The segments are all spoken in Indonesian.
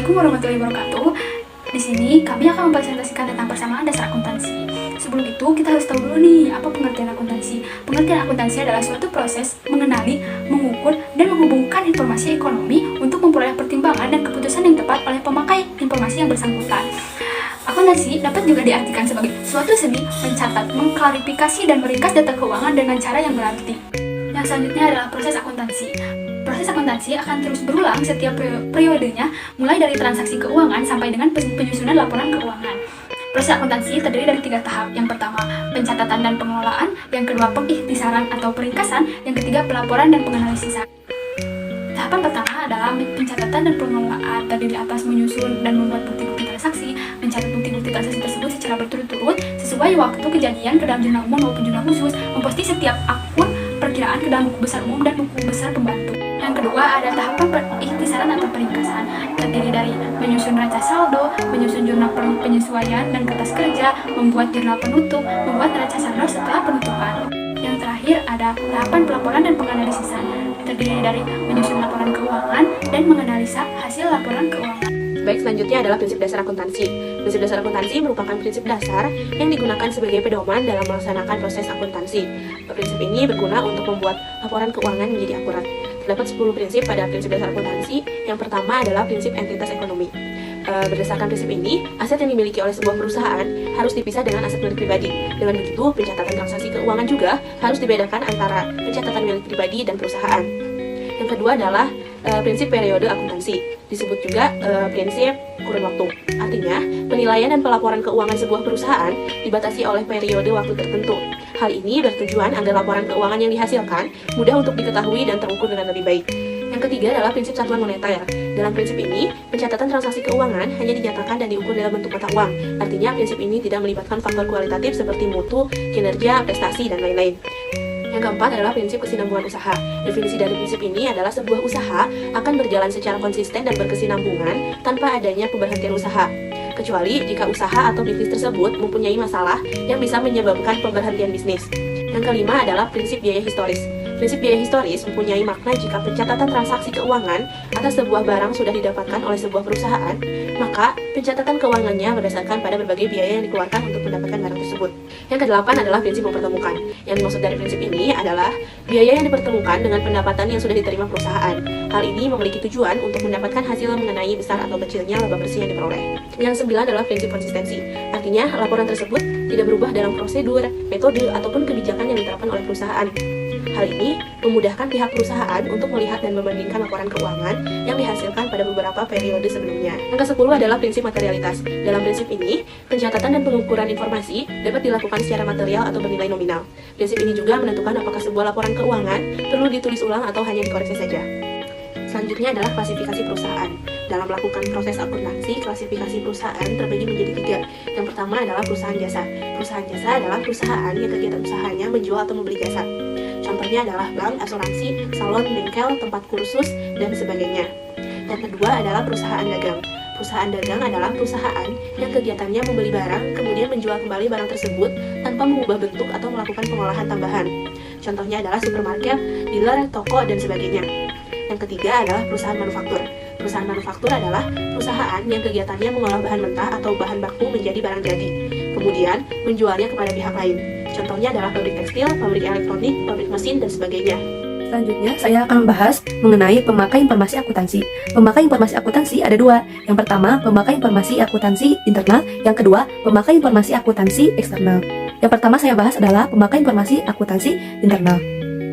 Assalamualaikum warahmatullahi wabarakatuh. Di sini kami akan mempresentasikan tentang persamaan dasar akuntansi. Sebelum itu, kita harus tahu dulu nih apa pengertian akuntansi. Pengertian akuntansi adalah suatu proses mengenali, mengukur, dan menghubungkan informasi ekonomi untuk memperoleh pertimbangan dan keputusan yang tepat oleh pemakai informasi yang bersangkutan. Akuntansi dapat juga diartikan sebagai suatu seni mencatat, mengklarifikasi, dan meringkas data keuangan dengan cara yang berarti. Yang selanjutnya adalah proses akuntansi. Proses akuntansi akan terus berulang setiap periodenya, mulai dari transaksi keuangan sampai dengan penyusunan laporan keuangan. Proses akuntansi terdiri dari 3 tahap. Yang pertama, pencatatan dan pengelolaan. Yang kedua, pengikhtisaran atau peringkasan. Yang ketiga, pelaporan dan penganalisan. Tahapan pertama adalah pencatatan dan pengelolaan, terdiri atas menyusun dan membuat bukti-bukti transaksi, mencatat bukti-bukti transaksi tersebut secara berturut-turut sesuai waktu kejadian ke dalam jurnal umum maupun jurnal khusus, memposting setiap akun perkiraan ke dalam buku besar umum dan buku besar pembantu. Yang kedua ada tahapan pengikhtisaran atau peringkasan, terdiri dari menyusun neraca saldo, menyusun jurnal penyesuaian dan kertas kerja, membuat jurnal penutup, membuat neraca saldo setelah penutupan. Yang terakhir ada tahapan pelaporan dan penganalisan, terdiri dari menyusun laporan keuangan dan menganalisa hasil laporan keuangan. Baik, selanjutnya adalah prinsip dasar akuntansi. Prinsip dasar akuntansi merupakan prinsip dasar yang digunakan sebagai pedoman dalam melaksanakan proses akuntansi. Prinsip ini berguna untuk membuat laporan keuangan menjadi akurat. Terdapat 10 prinsip pada prinsip dasar akuntansi. Yang pertama adalah prinsip entitas ekonomi. Berdasarkan prinsip ini, aset yang dimiliki oleh sebuah perusahaan harus dipisah dengan aset milik pribadi. Dengan begitu, pencatatan transaksi keuangan juga harus dibedakan antara pencatatan milik pribadi dan perusahaan. Yang kedua adalah prinsip periode akuntansi, disebut juga prinsip kurun waktu. Artinya, penilaian dan pelaporan keuangan sebuah perusahaan dibatasi oleh periode waktu tertentu. Hal ini bertujuan agar laporan keuangan yang dihasilkan mudah untuk diketahui dan terukur dengan lebih baik. Yang ketiga adalah prinsip satuan moneter. Dalam prinsip ini, pencatatan transaksi keuangan hanya dinyatakan dan diukur dalam bentuk mata uang. Artinya, prinsip ini tidak melibatkan faktor kualitatif seperti mutu, kinerja, prestasi, dan lain-lain. Yang keempat adalah prinsip kesinambungan usaha. Definisi dari prinsip ini adalah sebuah usaha akan berjalan secara konsisten dan berkesinambungan tanpa adanya pemberhentian usaha, kecuali jika usaha atau bisnis tersebut mempunyai masalah yang bisa menyebabkan pemberhentian bisnis. Yang kelima adalah prinsip biaya historis. Prinsip biaya historis mempunyai makna jika pencatatan transaksi keuangan atas sebuah barang sudah didapatkan oleh sebuah perusahaan, maka pencatatan keuangannya berdasarkan pada berbagai biaya yang dikeluarkan untuk mendapatkan barang tersebut. Yang kedelapan adalah prinsip mempertemukan. Yang dimaksud dari prinsip ini adalah biaya yang dipertemukan dengan pendapatan yang sudah diterima perusahaan. Hal ini memiliki tujuan untuk mendapatkan hasil mengenai besar atau kecilnya laba bersih yang diperoleh. Yang sembilan adalah prinsip konsistensi. Artinya, laporan tersebut tidak berubah dalam prosedur, metode, ataupun kebijakan yang diterapkan oleh perusahaan. Hal ini memudahkan pihak perusahaan untuk melihat dan membandingkan laporan keuangan yang dihasilkan pada beberapa periode sebelumnya. Yang ke-10 adalah prinsip materialitas. Dalam prinsip ini, pencatatan dan pengukuran informasi dapat dilakukan secara material atau bernilai nominal. Prinsip ini juga menentukan apakah sebuah laporan keuangan perlu ditulis ulang atau hanya dikoreksi saja. Selanjutnya adalah klasifikasi perusahaan. Dalam melakukan proses akuntansi, klasifikasi perusahaan terbagi menjadi 3. Yang pertama adalah perusahaan jasa. Perusahaan jasa adalah perusahaan yang kegiatan usahanya menjual atau membeli jasa. Contohnya adalah bank, asuransi, salon, bengkel, tempat kursus, dan sebagainya. Yang kedua adalah perusahaan dagang. Perusahaan dagang adalah perusahaan yang kegiatannya membeli barang, kemudian menjual kembali barang tersebut tanpa mengubah bentuk atau melakukan pengolahan tambahan. Contohnya adalah supermarket, dealer, toko, dan sebagainya. Yang ketiga adalah perusahaan manufaktur. Perusahaan manufaktur adalah perusahaan yang kegiatannya mengolah bahan mentah atau bahan baku menjadi barang jadi, kemudian menjualnya kepada pihak lain. Contohnya adalah pabrik tekstil, pabrik elektronik, pabrik mesin, dan sebagainya. Selanjutnya, saya akan membahas mengenai pemakai informasi akuntansi. Pemakai informasi akuntansi ada 2. Yang pertama, pemakai informasi akuntansi internal. Yang kedua, pemakai informasi akuntansi eksternal. Yang pertama saya bahas adalah pemakai informasi akuntansi internal.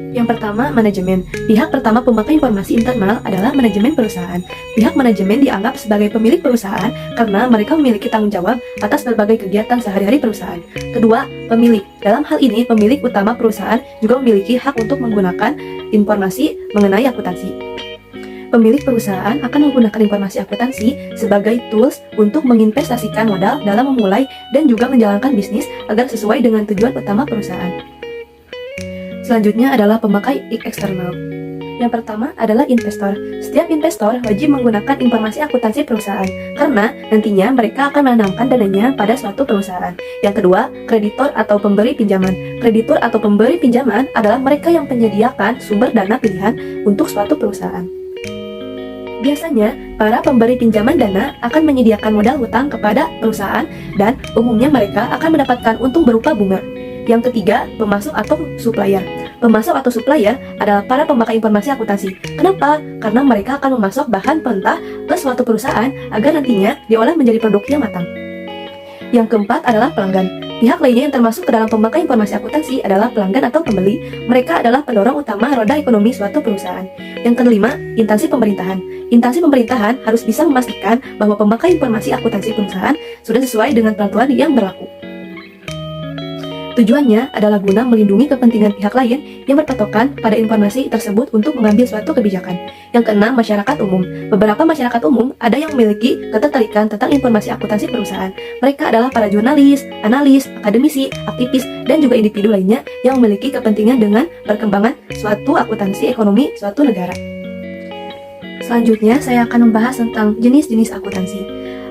Yang pertama, manajemen. Pihak pertama pemakai informasi internal adalah manajemen perusahaan. Pihak manajemen dianggap sebagai pemilik perusahaan karena mereka memiliki tanggung jawab atas berbagai kegiatan sehari-hari perusahaan. Kedua, pemilik. Dalam hal ini, pemilik utama perusahaan juga memiliki hak untuk menggunakan informasi mengenai akuntansi. Pemilik perusahaan akan menggunakan informasi akuntansi sebagai tools untuk menginvestasikan modal dalam memulai dan juga menjalankan bisnis agar sesuai dengan tujuan utama perusahaan. Selanjutnya adalah pemakai eksternal. Yang pertama adalah investor. Setiap investor wajib menggunakan informasi akuntansi perusahaan karena nantinya mereka akan menanamkan dananya pada suatu perusahaan. Yang kedua, kreditor atau pemberi pinjaman. Kreditur atau pemberi pinjaman adalah mereka yang menyediakan sumber dana pilihan untuk suatu perusahaan. Biasanya, para pemberi pinjaman dana akan menyediakan modal hutang kepada perusahaan dan umumnya mereka akan mendapatkan untung berupa bunga. Yang ketiga, pemasok atau supplier. Pemasok atau supplier adalah para pemakai informasi akuntansi. Kenapa? Karena mereka akan memasok bahan mentah ke suatu perusahaan agar nantinya diolah menjadi produk yang matang. Yang keempat adalah pelanggan. Pihak lainnya yang termasuk ke dalam pemakai informasi akuntansi adalah pelanggan atau pembeli. Mereka adalah pendorong utama roda ekonomi suatu perusahaan. Yang kelima, instansi pemerintahan. Instansi pemerintahan harus bisa memastikan bahwa pemakai informasi akuntansi perusahaan sudah sesuai dengan peraturan yang berlaku. Tujuannya adalah guna melindungi kepentingan pihak lain yang berpatokan pada informasi tersebut untuk mengambil suatu kebijakan. Yang keenam, masyarakat umum. Beberapa masyarakat umum ada yang memiliki ketertarikan tentang informasi akuntansi perusahaan. Mereka adalah para jurnalis, analis, akademisi, aktivis, dan juga individu lainnya yang memiliki kepentingan dengan perkembangan suatu akuntansi ekonomi suatu negara. Selanjutnya, saya akan membahas tentang jenis-jenis akuntansi.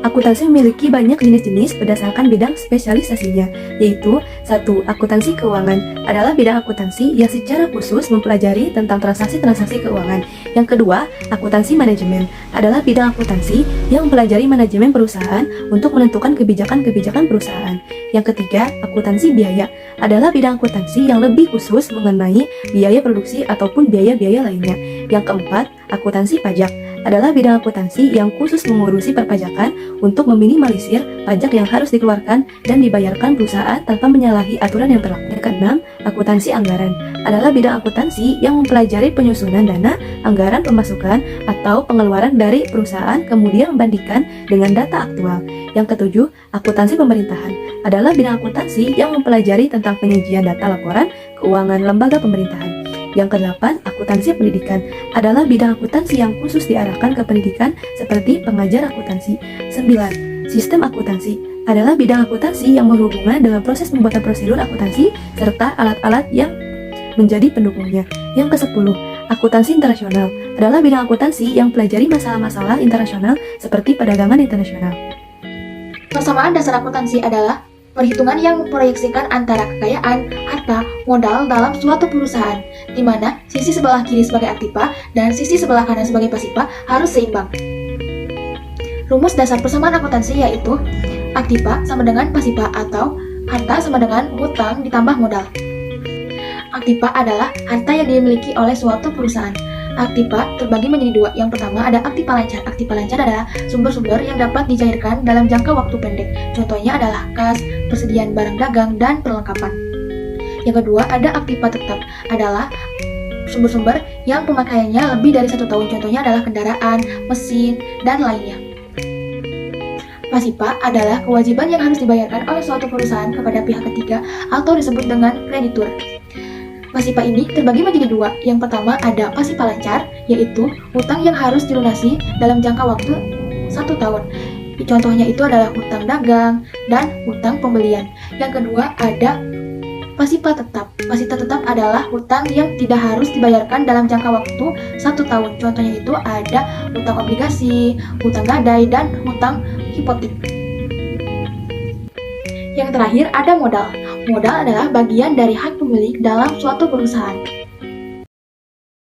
Akuntansi memiliki banyak jenis-jenis berdasarkan bidang spesialisasinya, yaitu 1. Akuntansi keuangan adalah bidang akuntansi yang secara khusus mempelajari tentang transaksi-transaksi keuangan. Yang kedua, akuntansi manajemen adalah bidang akuntansi yang mempelajari manajemen perusahaan untuk menentukan kebijakan-kebijakan perusahaan. Yang ketiga, akuntansi biaya adalah bidang akuntansi yang lebih khusus mengenai biaya produksi ataupun biaya-biaya lainnya. Yang keempat, akuntansi pajak adalah bidang akuntansi yang khusus mengurusi perpajakan untuk meminimalisir pajak yang harus dikeluarkan dan dibayarkan perusahaan tanpa menyalahi aturan yang berlaku. Yang keenam, akuntansi anggaran adalah bidang akuntansi yang mempelajari penyusunan dana, anggaran pemasukan atau pengeluaran dari perusahaan kemudian membandingkan dengan data aktual. Yang ketujuh, akuntansi pemerintahan adalah bidang akuntansi yang mempelajari tentang penyajian data laporan keuangan lembaga pemerintahan. Yang kedelapan, akuntansi pendidikan adalah bidang akuntansi yang khusus diarahkan ke pendidikan seperti pengajar akuntansi. 9. Sistem akuntansi adalah bidang akuntansi yang berhubungan dengan proses pembuatan prosedur akuntansi serta alat-alat yang menjadi pendukungnya. Yang ke-10, akuntansi internasional adalah bidang akuntansi yang pelajari masalah-masalah internasional seperti perdagangan internasional. Persamaan dasar akuntansi adalah perhitungan yang memproyeksikan antara kekayaan, harta, modal dalam suatu perusahaan, di mana sisi sebelah kiri sebagai aktiva dan sisi sebelah kanan sebagai pasiva harus seimbang. Rumus dasar persamaan akuntansi yaitu aktiva sama dengan pasiva atau harta sama dengan hutang ditambah modal. Aktiva adalah harta yang dimiliki oleh suatu perusahaan. Aktiva terbagi menjadi dua. Yang pertama ada aktiva lancar. Aktiva lancar adalah sumber-sumber yang dapat dicairkan dalam jangka waktu pendek. Contohnya adalah kas, persediaan barang dagang, dan perlengkapan. Yang kedua ada aktiva tetap. Adalah sumber-sumber yang pemakaiannya lebih dari 1 tahun. Contohnya adalah kendaraan, mesin, dan lainnya. Pasiva adalah kewajiban yang harus dibayarkan oleh suatu perusahaan kepada pihak ketiga atau disebut dengan kreditur. Pasiva ini terbagi menjadi dua. Yang pertama ada pasiva lancar, yaitu hutang yang harus dilunasi dalam jangka waktu 1 tahun. Contohnya itu adalah hutang dagang dan hutang pembelian. Yang kedua ada pasiva tetap. Pasiva tetap adalah hutang yang tidak harus dibayarkan dalam jangka waktu 1 tahun. Contohnya itu ada hutang obligasi, hutang gadai, dan hutang hipotek. Yang terakhir ada modal. Modal adalah bagian dari hak pemilik dalam suatu perusahaan.